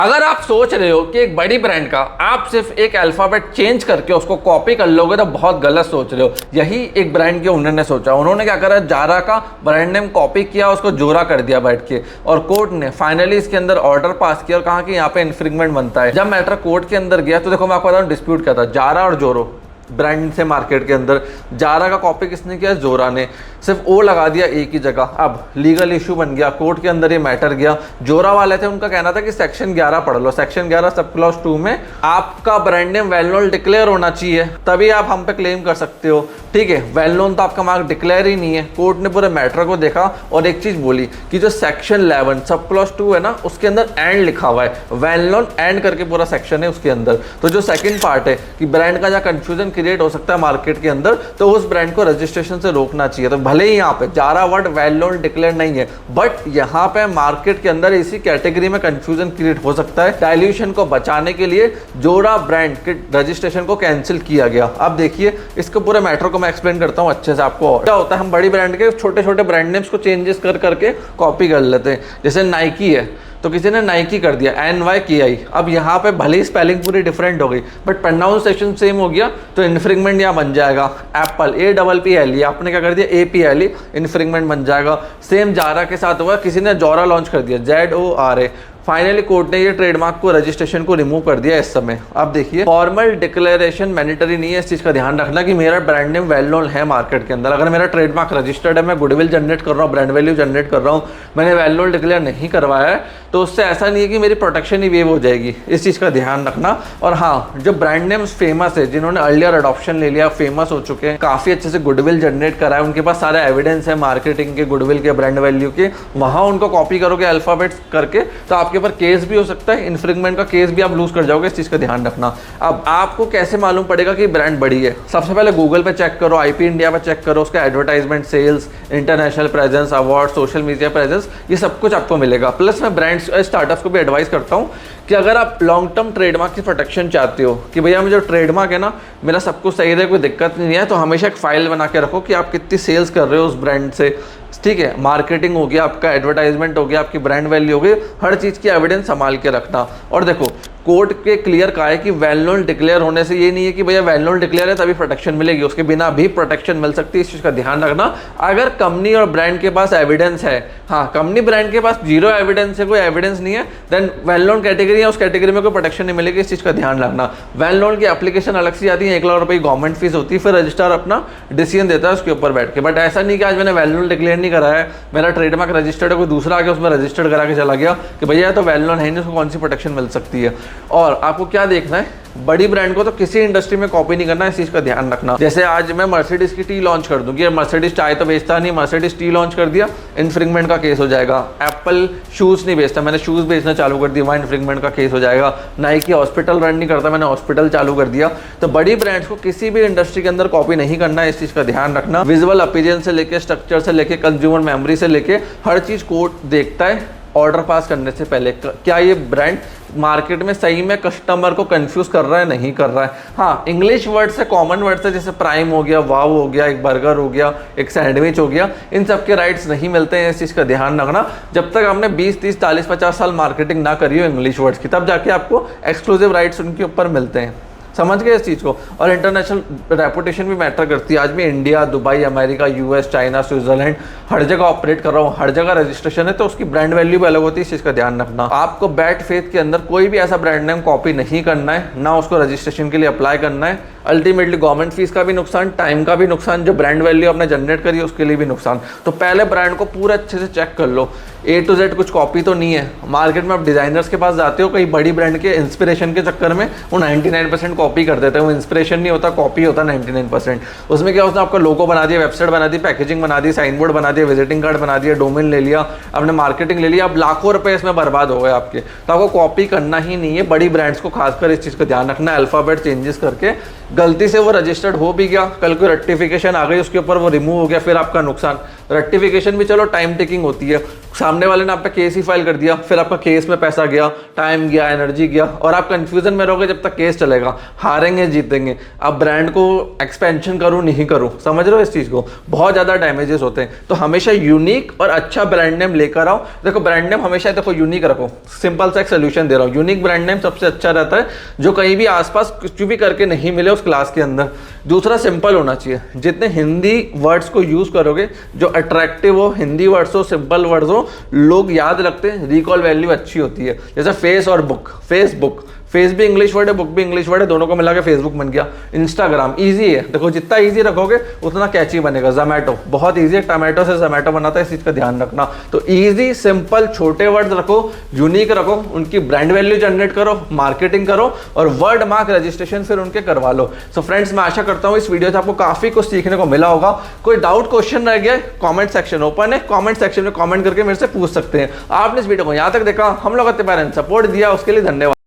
अगर आप सोच रहे हो कि एक बड़ी ब्रांड का आप सिर्फ एक अल्फाबेट चेंज करके उसको कॉपी कर लोगे तो बहुत गलत सोच रहे हो। यही एक ब्रांड के ओनर ने सोचा। उन्होंने क्या करा, जारा का ब्रांड नेम कॉपी किया, उसको जोरा कर दिया बैठ के, और कोर्ट ने फाइनली इसके अंदर ऑर्डर पास किया और कहा कि यहाँ पे इन्फ्रिंगमेंट बनता है। जब मैटर कोर्ट के अंदर गया तो देखो मैं आपको बता रहा हूँ डिस्प्यूट क्या था। जारा और जोरो ब्रांड से मार्केट के अंदर, जारा का कॉपी किसने किया, जोरा ने, सिर्फ ओ लगा दिया एक ही जगह। अब लीगल इशू बन गया, कोर्ट के अंदर ये मैटर गया। जोरा वाले थे, उनका कहना था कि सेक्शन 11 पढ़ लो, सेक्शन 11 सब क्लॉज 2 में आपका brand name well known declare होना चाहिए, तभी आप हम पे क्लेम कर सकते हो। ठीक है, वेल नोन तो आपका मार्क डिक्लेयर ही नहीं है। कोर्ट ने पूरे मैटर को देखा और एक चीज बोली कि जो सेक्शन 11 सब क्लॉज 2 है ना, उसके अंदर एंड लिखा हुआ है, वेल नोन एंड करके पूरा सेक्शन है उसके अंदर। तो जो सेकंड पार्ट है कि ब्रांड का जहाँ कंफ्यूजन क्रिएट हो सकता है मार्केट के अंदर, तो उस ब्रांड को रजिस्ट्रेशन से रोकना चाहिए। तो भले ही यहाँ पे Zara word well known declare नहीं है, बट यहाँ पे मार्केट के अंदर इसी कैटेगरी में कंफ्यूजन क्रिएट हो सकता है। डाइल्यूशन को बचाने के लिए जोरा ब्रांड के रजिस्ट्रेशन को कैंसिल किया गया। अब देखिए इसको पूरे मैटर को मैं एक्सप्लेन करता हूँ अच्छे से आपको। क्या होता है, हम बड़ी ब्रांड के छोटे छोटे ब्रांड नेम्स को चेंजेस कर करके कॉपी कर लेते हैं। जैसे नाइकी है तो किसी ने नाइकी कर दिया, NYKI। अब यहाँ पे भले ही स्पेलिंग पूरी डिफरेंट हो गई बट प्रोनाउंसिएशन सेम हो गया, तो इन्फ्रिंगमेंट यहाँ बन जाएगा। एप्पल APPLE, आपने क्या कर दिया APLE, इन्फ्रिंगमेंट बन जाएगा। सेम जारा के साथ हुआ, किसी ने जोरा लॉन्च कर दिया ZORA। फाइनली कोर्ट ने ये ट्रेडमार्क को रजिस्ट्रेशन को रिमूव कर दिया इस समय। अब देखिए फॉर्मल डिक्लेरेशन मैंडेटरी नहीं है, इस चीज का ध्यान रखना कि मेरा ब्रांड नेम वेल नोन है मार्केट के अंदर। अगर मेरा ट्रेडमार्क रजिस्टर्ड है, मैं गुडविल जनरेट कर रहा हूँ, ब्रांड वैल्यू जनरेट कर रहा हूँ, मैंने वेल नोन डिक्लेयर नहीं करवाया है, तो उससे ऐसा नहीं है कि मेरी प्रोटेक्शन ही वेव हो जाएगी। इस चीज़ का ध्यान रखना। और हाँ, जो ब्रांड नेम्स फेमस है, जिन्होंने अर्लियर अडॉप्शन ले लिया, फेमस हो चुके हैं, काफ़ी अच्छे से गुडविल जनरेट करा है, उनके पास सारे एविडेंस है मार्केटिंग के, गुडविल के, ब्रांड वैल्यू के, वहाँ उनको कॉपी करोगे अल्फाबेट्स करके तो आपके ऊपर केस भी हो सकता है, इन्फ्रिंगमेंट का केस भी आप लूज कर जाओगे। इस चीज़ का ध्यान रखना। अब आपको कैसे मालूम पड़ेगा कि ब्रांड बड़ी है? सबसे पहले गूगल पे चेक करो, IP इंडिया पे चेक करो, उसका advertisement, sales, international presence, award, social media presence, ये सब कुछ आपको मिलेगा। प्लस मैं ब्रांड्स स्टार्टअप्स को भी एडवाइस करता हूँ कि अगर आप लॉन्ग टर्म ट्रेडमार्क की प्रोटेक्शन चाहते हो कि भैया मुझे जो ट्रेडमार्क है ना, मेरा सब कुछ सही रहे, कोई दिक्कत नहीं है, तो हमेशा एक फाइल बना के रखो कि आप कितनी सेल्स कर रहे हो उस ब्रांड से। ठीक है, मार्केटिंग हो गया, आपका एडवर्टाइजमेंट हो गया, आपकी ब्रांड वैल्यू हो गई, हर चीज़ की एविडेंस संभाल के रखना। और देखो कोर्ट के क्लियर कहा है कि वेल नोन डिक्लेयर होने से ये नहीं है कि भैया वेल नोन डिक्लेयर है तभी प्रोटेक्शन मिलेगी, उसके बिना भी प्रोटेक्शन मिल सकती है। इस चीज़ का ध्यान रखना। अगर कंपनी और ब्रांड के पास एविडेंस है, हाँ कंपनी ब्रांड के पास जीरो एविडेंस है, कोई एविडेंस नहीं है, देन वेल नोन कैटेगरी है, उस कैटेगरी में कोई प्रोटेक्शन नहीं मिलेगी। इस चीज़ का ध्यान रखना। वेल नोन की एप्लीकेशन अलग से आती है, 1 लाख रुपये गवर्नमेंट फीस होती है, फिर रजिस्ट्रार अपना डिसीजन देता है उसके ऊपर बैठ के। बट ऐसा नहीं कि आज मैंने वेल नोन डिक्लेयर नहीं करा है, मेरा ट्रेडमार्क रजिस्टर्ड है, कोई दूसरा आके उसमें रजिस्टर्ड करा के चला गया कि भैया तो वेल नोन है नहीं, उसको कौन सी प्रोटेक्शन मिल सकती है। और आपको क्या देखना है, बड़ी ब्रांड को तो किसी इंडस्ट्री में कॉपी नहीं करना है, इस चीज का ध्यान रखना। जैसे आज मैं मर्सिडीज की टी लॉन्च कर दूं कि मर्सिडीज चाय तो बेचता नहीं, मर्सिडीज टी लॉन्च कर दिया, इन्फ्रिंगमेंट का केस हो जाएगा। एप्पल शूज नहीं बेचता, मैंने शूज बेचना चालू कर दिया, वहाँ इन्फ्रिंगमेंट का केस हो जाएगा। नाइकी हॉस्पिटल रन नहीं करता, मैंने हॉस्पिटल चालू कर दिया। तो बड़ी ब्रांड्स को किसी भी इंडस्ट्री के अंदर कॉपी नहीं करना है, इस चीज का ध्यान रखना। विजुअल अपीयरेंस से लेके, स्ट्रक्चर से लेके, कंज्यूमर मेमोरी से लेके, हर चीज कोर्ट देखता है ऑर्डर पास करने से पहले। क्या ये ब्रांड मार्केट में सही में कस्टमर को कंफ्यूज कर रहा है, नहीं कर रहा है? हाँ, इंग्लिश वर्ड से, कॉमन वर्ड से, जैसे प्राइम हो गया, वाव हो गया, एक बर्गर हो गया, एक सैंडविच हो गया, इन सब के राइट्स नहीं मिलते हैं। इस चीज़ का ध्यान रखना। जब तक आपने 20, 30, 40, 50 साल मार्केटिंग ना करी हो इंग्लिश वर्ड्स की, तब जाके आपको एक्सक्लूसिव राइट्स उनके ऊपर मिलते हैं। समझ गए इस चीज़ को? और इंटरनेशनल रेपुटेशन भी मैटर करती है। आज मैं India, Dubai, America, US, China, Switzerland हर जगह ऑपरेट कर रहा हूँ, हर जगह रजिस्ट्रेशन है, तो उसकी ब्रांड वैल्यू भी अलग होती है। इस चीज़ का ध्यान रखना। आपको बैड फेथ के अंदर कोई भी ऐसा ब्रांड नेम कॉपी नहीं करना है, ना उसको रजिस्ट्रेशन के लिए अप्लाई करना है। अल्टीमेटली गवर्नमेंट फीस का भी नुकसान, टाइम का भी नुकसान, जो ब्रांड वैल्यू आपने जनरेट करी है उसके लिए भी नुकसान। तो पहले ब्रांड को पूरा अच्छे से चेक कर लो, A to Z कुछ कॉपी तो नहीं है। मार्केट में आप डिजाइनर्स के पास जाते हो, कई बड़ी ब्रांड के इंस्पिरेशन के चक्कर में वो 99% कॉपी कर देते हैं। वो इंस्पिरेशन नहीं होता, कॉपी होता 99%। उसमें क्या होता है, आपका लोगो बना दिया, वेबसाइट बना दी, पैकेजिंग बना दी, साइन बोर्ड बना दिया, विजिटिंग कार्ड बना दिया, डोमेन ले लिया, आपने मार्केटिंग ले लिया, अब लाखों रुपए इसमें बर्बाद हो गए आपके। तो आपको कॉपी करना ही नहीं है। बड़ी ब्रांड्स को खासकर इस चीज़ का ध्यान रखना है। अल्फाबेट चेंजेस करके गलती से वो रजिस्टर्ड हो भी गया, कल को रेक्टिफिकेशन आ गई उसके ऊपर, वो रिमूव हो गया, फिर आपका नुकसान। रेक्टिफिकेशन भी चलो टाइम टेकिंग होती है, सामने वाले ने आप पे केस ही फाइल कर दिया, फिर आपका केस में पैसा गया, टाइम गया, एनर्जी गया, और आप कंफ्यूजन में रहोगे जब तक केस चलेगा, हारेंगे जीतेंगे। अब ब्रांड को एक्सपेंशन करूँ नहीं करूँ, समझ रहे हो इस चीज़ को, बहुत ज़्यादा डैमेजेस होते हैं। तो हमेशा यूनिक और अच्छा ब्रांड नेम लेकर आओ। देखो ब्रांड नेम हमेशा देखो यूनिक रखो, सिंपल सा एक सोल्यूशन दे रहा हूँ, यूनिक ब्रांड नेम सबसे अच्छा रहता है, जो कहीं भी आसपास कुछ भी करके नहीं मिले उस क्लास के अंदर। दूसरा सिंपल होना चाहिए, जितने हिंदी वर्ड्स को यूज़ करोगे जो अट्रैक्टिव हो, हिंदी वर्ड्स हो, सिंपल वर्ड्स हो, लोग याद रखते हैं, रिकॉल वैल्यू अच्छी होती है। जैसे फेस और बुक, फेसबुक, फेस भी इंग्लिश वर्ड है, बुक भी इंग्लिश वर्ड है, दोनों को मिला के फेसबुक बन गया। इंस्टाग्राम इजी है, देखो जितना इजी रखोगे उतना कैची बनेगा। जोमैटो बहुत इजी है, टमाटो से जोमैटो बनाता है, इस चीज़ का ध्यान रखना। तो इजी सिंपल छोटे वर्ड्स रखो, यूनिक रखो, उनकी ब्रांड वैल्यू जनरेट करो, मार्केटिंग करो, और वर्ड मार्क रजिस्ट्रेशन फिर उनके करवा लो। सो फ्रेंड्स, मैं आशा करता हूँ इस वीडियो से आपको काफ़ी कुछ सीखने को मिला होगा। कोई डाउट क्वेश्चन रह गया, कॉमेंट सेक्शन ओपन है, कॉमेंट सेक्शन में कॉमेंट करके मेरे से पूछ सकते हैं। आपने इस वीडियो को यहाँ तक देखा, हम लोग सपोर्ट दिया, उसके लिए धन्यवाद।